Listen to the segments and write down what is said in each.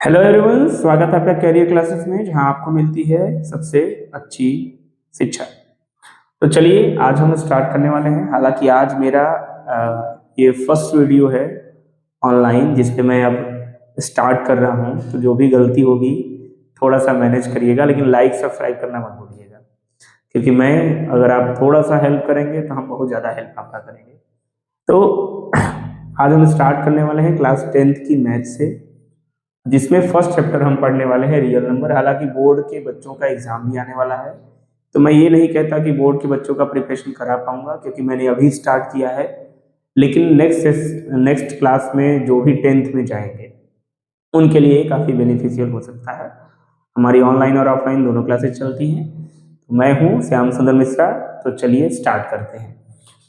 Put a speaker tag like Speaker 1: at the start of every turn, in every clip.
Speaker 1: Hello everyone, स्वागत है आपका करियर क्लासेस में, जहां आपको मिलती है सबसे अच्छी शिक्षा। तो चलिए आज हम स्टार्ट करने वाले हैं। हालांकि आज मेरा ये फर्स्ट वीडियो है ऑनलाइन जिस पे मैं अब स्टार्ट कर रहा हूं, तो जो भी गलती होगी थोड़ा सा मैनेज करिएगा, लेकिन लाइक सब्सक्राइब करना मत भूलिएगा, क्योंकि मैं अगर आप थोड़ा सा हेल्प करेंगे तो हम बहुत ज़्यादा हेल्प आपका करेंगे। तो आज हम स्टार्ट करने वाले हैं क्लास 10th की मैथ से, जिसमें फर्स्ट चैप्टर हम पढ़ने वाले हैं रियल नंबर। हालांकि बोर्ड के बच्चों का एग्जाम भी आने वाला है, तो मैं ये नहीं कहता कि बोर्ड के बच्चों का प्रिपरेशन करा पाऊंगा, क्योंकि मैंने अभी स्टार्ट किया है। लेकिन नेक्स्ट क्लास में जो भी 10th में जाएंगे उनके लिए काफ़ी बेनिफिशियल हो सकता है। हमारी ऑनलाइन और ऑफलाइन दोनों क्लासेस चलती हैं। तो मैं हूँ श्याम सुंदर मिश्रा। तो चलिए स्टार्ट करते हैं।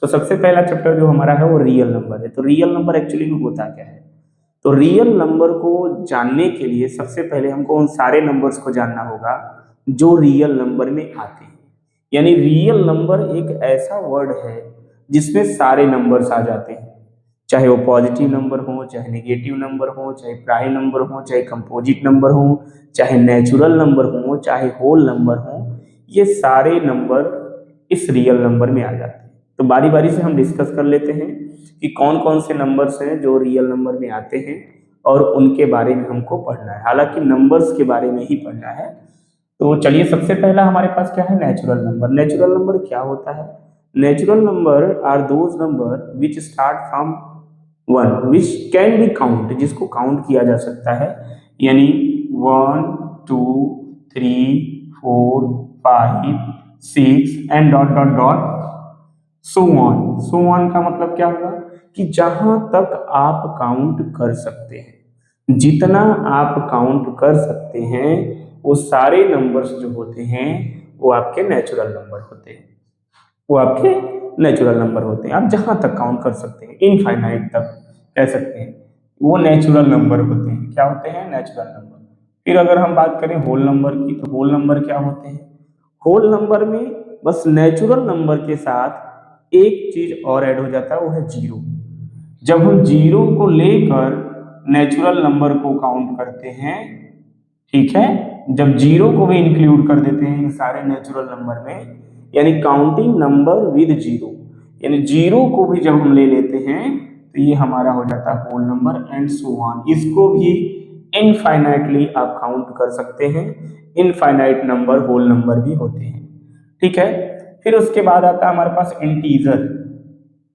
Speaker 1: तो सबसे पहला चैप्टर जो हमारा है वो रियल नंबर है। तो रियल नंबर एक्चुअली में होता क्या है? तो रियल नंबर को जानने के लिए सबसे पहले हमको उन सारे नंबर्स को जानना होगा जो रियल नंबर में आते हैं। यानी रियल नंबर एक ऐसा वर्ड है जिसमें सारे नंबर्स आ जाते हैं, चाहे वो पॉजिटिव नंबर हो, चाहे नेगेटिव नंबर हो, चाहे प्राइम नंबर हो, चाहे कंपोजिट नंबर हो, चाहे नेचुरल नंबर हो, चाहे होल नंबर हो। ये सारे नंबर इस रियल नंबर में आ जाते हैं। तो बारी बारी से हम डिस्कस कर लेते हैं कि कौन कौन से नंबर्स हैं जो रियल नंबर में आते हैं और उनके बारे में हमको पढ़ना है। हालांकि नंबर्स के बारे में ही पढ़ना है। तो चलिए, सबसे पहला हमारे पास क्या है? Natural number. नेचुरल नंबर क्या होता है? Natural number are those number which start from one which can be count, जिसको काउंट किया जा सकता है। यानी 1 2 3 4 5 6 and dot dot dot so on. So on का मतलब क्या हुआ कि जहां तक आप काउंट कर सकते हैं, जितना आप काउंट कर सकते हैं, वो सारे नंबर्स जो होते हैं वो आपके नेचुरल नंबर होते हैं। वो आपके नेचुरल नंबर होते हैं। आप जहां तक काउंट कर सकते हैं, इनफाइनाइट तक कह सकते हैं, वो नेचुरल नंबर होते हैं। क्या होते हैं? Natural number. फिर अगर हम बात करें होल नंबर की, तो होल नंबर क्या होते हैं? होल नंबर में बस नेचुरल नंबर के साथ एक चीज और ऐड हो जाता है, वो है जीरो। जब हम जीरो को लेकर नेचुरल नंबर को काउंट करते हैं, ठीक है, जब जीरो को भी इंक्लूड कर देते हैं इन सारे नेचुरल नंबर में, यानी काउंटिंग नंबर विद जीरो, यानी जीरो को भी जब हम ले लेते हैं, तो ये हमारा हो जाता है whole number and so on. इसको भी इनफाइनाइटली आप काउंट कर सकते हैं। इनफाइनाइट नंबर होल नंबर भी होते हैं, ठीक है। फिर उसके बाद आता है हमारे पास इंटीजर।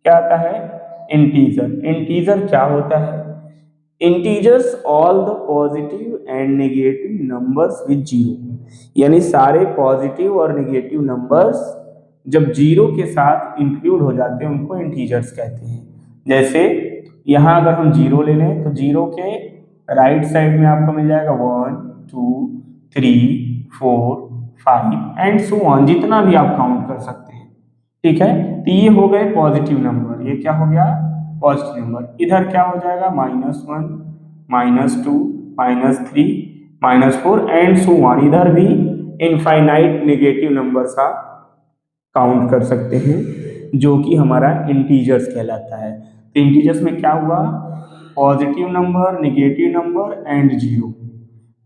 Speaker 1: क्या आता है? इंटीजर। इंटीजर क्या होता है? Integers all the positive and negative numbers with zero, यानी सारे पॉजिटिव और नेगेटिव नंबर्स जब जीरो के साथ इंक्लूड हो जाते हैं उनको इंटीजर्स कहते हैं। जैसे यहाँ अगर हम जीरो ले लें, तो जीरो के राइट साइड में आपको मिल जाएगा 1 2 3 4 5 एंड सो ऑन, जितना भी आप काउंट कर सकते हैं, ठीक है। तो ये हो गए पॉजिटिव नंबर। ये क्या हो गया? Positive number. इधर क्या हो जाएगा? -1 -2 -3 -4 एंड सो ऑन। इधर भी इनफाइनाइट नेगेटिव नंबर्स आप काउंट कर सकते हैं, जो कि हमारा इंटीजर्स कहलाता है। तो इंटीजर्स में क्या हुआ? Positive number, negative number and zero.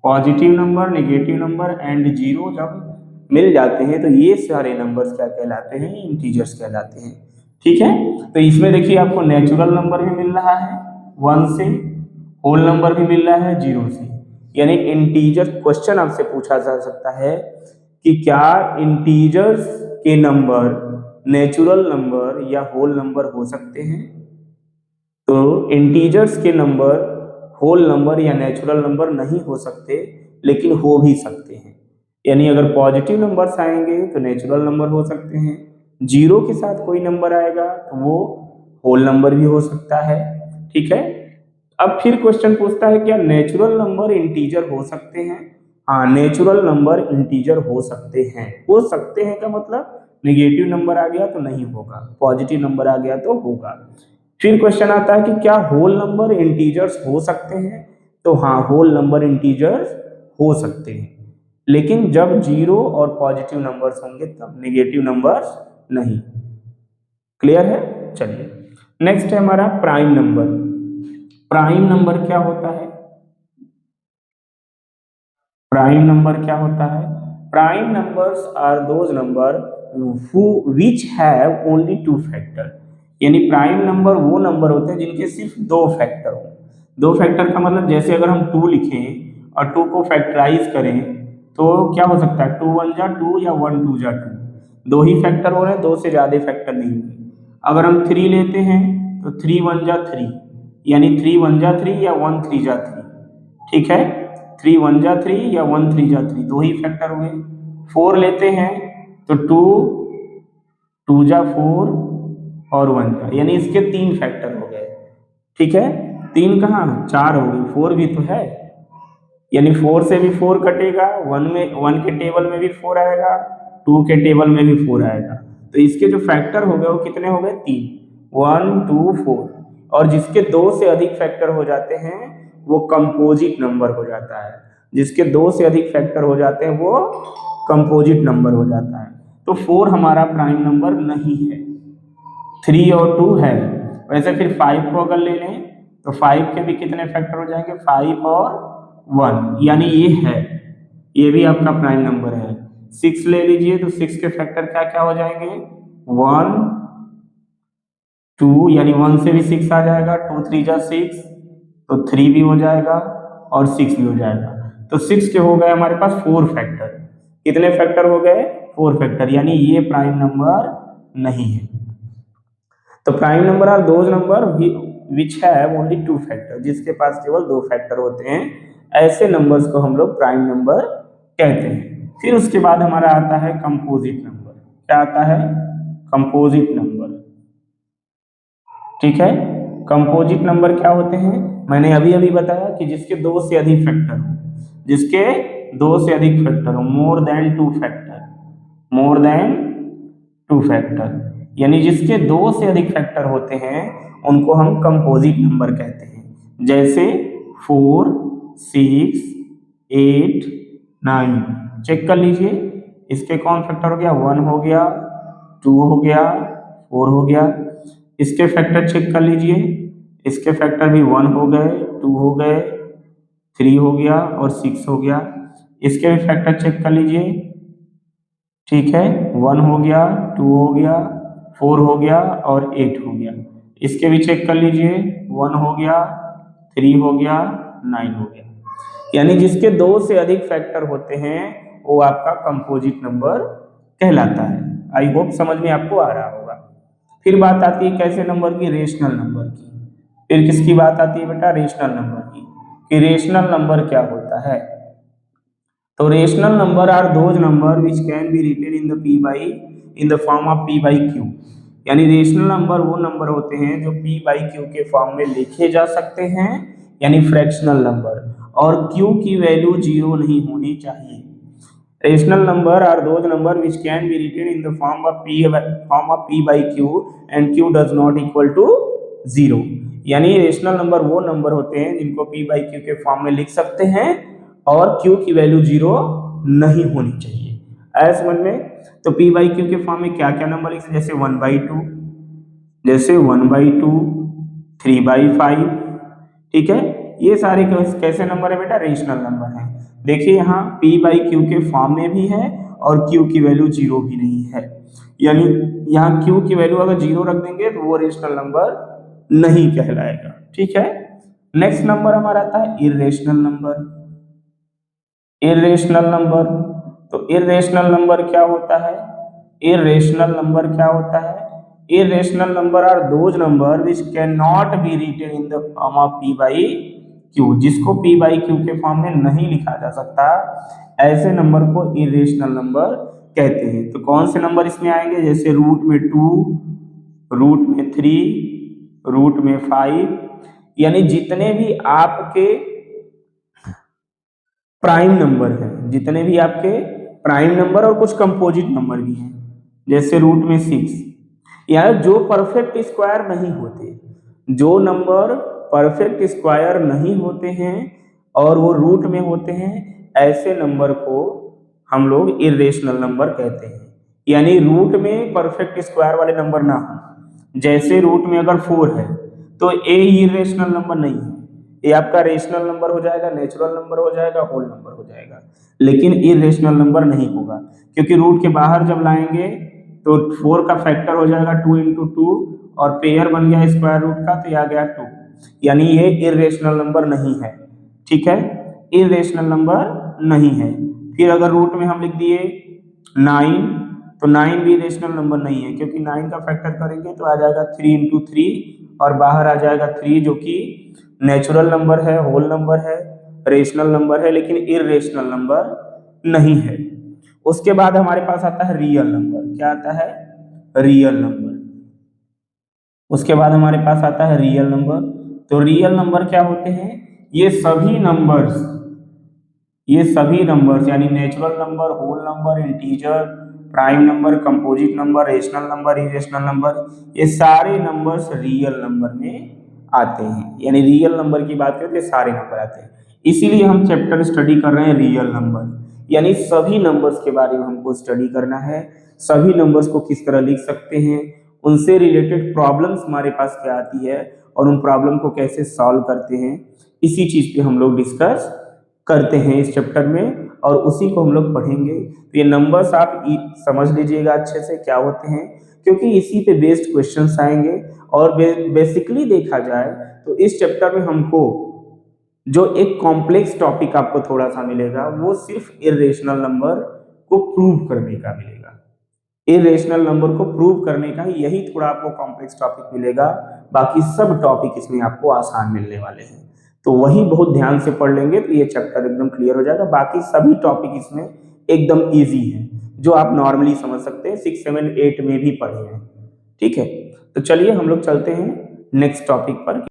Speaker 1: Positive number, negative number and zero जब मिल जाते हैं, तो ये सारे नंबर्स क्या कहलाते हैं? इंटीजर्स कहलाते हैं, ठीक है। तो इसमें देखिए आपको नेचुरल नंबर भी मिल रहा है 1 से, होल नंबर भी मिल रहा है 0 से। यानी इंटीजर क्वेश्चन आपसे पूछा जा सकता है कि क्या इंटीजर्स के नंबर नेचुरल नंबर या होल नंबर हो सकते हैं? तो इंटीजर्स के नंबर होल नंबर या नेचुरल नंबर नहीं हो सकते, लेकिन हो भी सकते हैं। यानी अगर पॉजिटिव नंबर्स आएंगे तो नेचुरल नंबर हो सकते हैं, जीरो के साथ कोई नंबर आएगा तो वो होल नंबर भी हो सकता है, ठीक है। अब फिर क्वेश्चन पूछता है क्या नेचुरल नंबर इंटीजर हो सकते हैं? हाँ, नेचुरल नंबर इंटीजर हो सकते हैं। हो सकते हैं का मतलब नेगेटिव नंबर आ गया तो नहीं होगा, पॉजिटिव नंबर आ गया तो होगा। फिर क्वेश्चन आता है कि क्या होल नंबर इंटीजर्स हो सकते हैं? तो हाँ, होल नंबर इंटीजर्स हो सकते हैं, लेकिन जब जीरो और पॉजिटिव नंबर्स होंगे तब, नेगेटिव नंबर्स नहीं। क्लियर है? चलिए, नेक्स्ट है हमारा प्राइम नंबर। प्राइम नंबर क्या होता है? प्राइम नंबर क्या होता है? Prime numbers are those number which have only two factor. यानी प्राइम नंबर वो नंबर होते हैं जिनके सिर्फ दो फैक्टर हो। दो फैक्टर का मतलब जैसे अगर हम 2 लिखें और 2 को फैक्टराइज करें तो क्या हो सकता है? 2 1 जा 2 या 1 2 जा 2, दो ही फैक्टर हो रहे हैं, दो से ज्यादा फैक्टर नहीं हो रहे। अगर हम 3 लेते हैं तो 3 1 जा 3, यानी 3 1 जा 3 या 1 3 जा 3, ठीक है। 3 1 जा 3 या 1 3 जा 3, दो ही फैक्टर हुए। 4 लेते हैं तो 2 2 जा 4 और 1 जा, यानी इसके 3 फैक्टर हो गए, ठीक है। 3 कहाँ? 4 हो गई, 4 भी तो है, यानी 4 से भी 4 कटेगा, 1 के टेबल में भी 4 आएगा, 2 के टेबल में भी 4 आएगा। तो इसके जो फैक्टर हो गए वो कितने हो गए? 3, 1 2 4। और जिसके दो से अधिक फैक्टर हो जाते हैं वो कंपोजिट नंबर हो जाता है। जिसके दो से अधिक फैक्टर हो जाते हैं वो कंपोजिट नंबर हो जाता है। तो 4 हमारा प्राइम नंबर नहीं है, 3 और 2 है। वैसे फिर 5 को अगर ले लें तो 5 के भी कितने फैक्टर हो जाएंगे? 5 और 1, यानी ये है, ये भी आपका प्राइम नंबर है। 6 ले लीजिए तो 6 के फैक्टर क्या क्या हो जाएंगे? 1 2, यानी 1 से भी 6 आ जाएगा, 2 3 जा 6, तो 3 भी हो जाएगा और 6 भी हो जाएगा। तो 6 के हो गए हमारे पास 4 फैक्टर। कितने फैक्टर हो गए? 4 फैक्टर, यानी ये प्राइम नंबर नहीं है। तो prime number are those number which have only two factor, जिसके पास केवल दो फैक्टर होते हैं, ऐसे नंबर्स को हम लोग प्राइम नंबर कहते हैं। फिर उसके बाद हमारा आता है कंपोजिट नंबर। क्या आता है? कंपोजिट नंबर, ठीक है। कंपोजिट नंबर क्या होते हैं? मैंने अभी अभी बताया कि जिसके दो से अधिक फैक्टर हो, जिसके दो से अधिक फैक्टर हो, more than two factor, more than to factor, यानी जिसके दो से अधिक फैक्टर होते हैं उनको हम कंपोजिट नंबर कहते हैं। जैसे 4 6 8 9, चेक कर लीजिए इसके कौन फैक्टर हो गया? 1 हो गया, 2 हो गया, 4 हो गया। इसके फैक्टर चेक कर लीजिए, इसके फैक्टर भी 1 हो गए, 2 हो गए, 3 हो गया और 6 हो गया। इसके भी फैक्टर चेक कर लीजिए, ठीक है, 1 हो गया, 2 हो गया, 4 हो गया और 8 हो गया। इसके भी चेक कर लीजिए, 1 हो गया, 3 हो गया, 9 हो गया। यानी जिसके दो से अधिक फैक्टर होते हैं वो आपका कंपोजिट नंबर कहलाता है। आई होप समझ में आपको आ रहा होगा। फिर बात आती है कैसे नंबर की? रेशनल नंबर की। फिर किसकी बात आती है बेटा? रेशनल नंबर की। कि रेशनल नंबर क्या होता है? तो rational number are those number which can be written in the form of p by q। यानी रेशनल नंबर वो नंबर होते हैं जो p बाई q के फॉर्म में लिखे जा सकते हैं, यानी फ्रैक्शनल नंबर, और q की वैल्यू 0 नहीं होनी चाहिए। Rational number are those number which can be written in the form of p by q and q does not equal to 0। यानी रेशनल नंबर वो नंबर होते हैं जिनको p बाई q के फॉर्म में लिख सकते हैं और q की वैल्यू 0 नहीं होनी चाहिए। आया समझ में? तो p बाई q के फॉर्म में क्या क्या नंबर लिख सकते हैं? जैसे 1/2, जैसे 1/2, 3/5, ठीक है। ये सारे कैसे नंबर है बेटा? रेशनल नंबर है। देखिए यहाँ p बाई q के फॉर्म में भी है और q की वैल्यू 0 भी नहीं है, यानी यहाँ q की वैल्यू अगर 0 रख देंगे तो वो रेशनल नंबर नहीं कहलाएगा, ठीक है। नेक्स्ट नंबर हमारा आता है इर्रेशनल नंबर। इर्रेशनल नंबर, तो इर्रेशनल नंबर क्या होता है? इर्रेशनल नंबर क्या होता है? Irrational number are those number which can not be written in the form of p by q, जिसको p बाई q के फॉर्म में नहीं लिखा जा सकता, ऐसे नंबर को इर्रेशनल नंबर कहते हैं। तो कौन से नंबर इसमें आएंगे? जैसे रूट में 2, रूट में 3, रूट में 5, यानी जितने भी आपके प्राइम नंबर है, जितने भी आपके प्राइम नंबर और कुछ कंपोजिट नंबर भी हैं, जैसे रूट में 6, यार जो परफेक्ट स्क्वायर नहीं होते, जो नंबर परफेक्ट स्क्वायर नहीं होते हैं और वो रूट में होते हैं, ऐसे नंबर को हम लोग इर्रेशनल नंबर कहते हैं। यानी रूट में परफेक्ट स्क्वायर वाले नंबर ना हो, जैसे रूट में अगर 4 है तो ए इर्रेशनल नंबर नहीं है, ये आपका रेशनल नंबर हो जाएगा, नेचुरल नंबर हो जाएगा, होल नंबर हो जाएगा, लेकिन इरेशनल नंबर नहीं होगा, क्योंकि रूट के बाहर जब लाएंगे तो 4 का फैक्टर हो जाएगा 2 इंटू 2 और पेयर बन गया स्क्वायर रूट का, तो ये आ गया 2, यानी ये इरेशनल नंबर नहीं है। ठीक है, इरेशनल नंबर नहीं है। फिर अगर रूट में हम लिख दिए 9, तो 9 भी रेशनल नंबर नहीं है, क्योंकि 9 का फैक्टर करेंगे तो आ जाएगा 3 इंटू 3 और बाहर आ जाएगा 3, जो कि नेचुरल नंबर है, होल नंबर है, रेशनल नंबर है, लेकिन इरेशनल नंबर नहीं है। उसके बाद हमारे पास आता है रियल नंबर। क्या आता है? Real number. उसके बाद हमारे पास आता है रियल नंबर। तो रियल नंबर क्या होते हैं? ये सभी नंबर्स यानी natural number, whole number, integer, prime number, composite number, rational number, irrational number, ये सारे नंबर्स रियल नंबर में आते हैं। यानी रियल नंबर की बात करें तो सारे नंबर आते हैं, इसीलिए हम चैप्टर स्टडी कर रहे हैं रियल नंबर। यानी सभी नंबर्स के बारे में हमको स्टडी करना है, सभी नंबर्स को किस तरह लिख सकते हैं, उनसे रिलेटेड प्रॉब्लम्स हमारे पास क्या आती है और उन प्रॉब्लम को कैसे सॉल्व करते हैं, इसी चीज पे हम लोग डिस्कस करते हैं इस चैप्टर में, और उसी को हम लोग पढ़ेंगे। तो ये नंबर्स आप समझ लीजिएगा अच्छे से क्या होते हैं, क्योंकि इसी पे बेस्ड क्वेश्चंस आएंगे। और बेसिकली देखा जाए तो इस चैप्टर में हमको जो एक कॉम्प्लेक्स टॉपिक आपको थोड़ा सा मिलेगा, वो सिर्फ इरेशनल नंबर को प्रूव करने का मिलेगा। इरेशनल नंबर को प्रूव करने का यही थोड़ा आपको कॉम्प्लेक्स टॉपिक मिलेगा, बाकी सब टॉपिक इसमें आपको आसान मिलने वाले हैं। तो वही बहुत ध्यान से पढ़ लेंगे तो ये चैप्टर एकदम क्लियर हो जाएगा। बाकी सभी टॉपिक इसमें एकदम इजी है, जो आप नॉर्मली समझ सकते हैं, 6, 7, 8 में भी पढ़े हैं। ठीक है, तो चलिए हम लोग चलते हैं नेक्स्ट टॉपिक पर।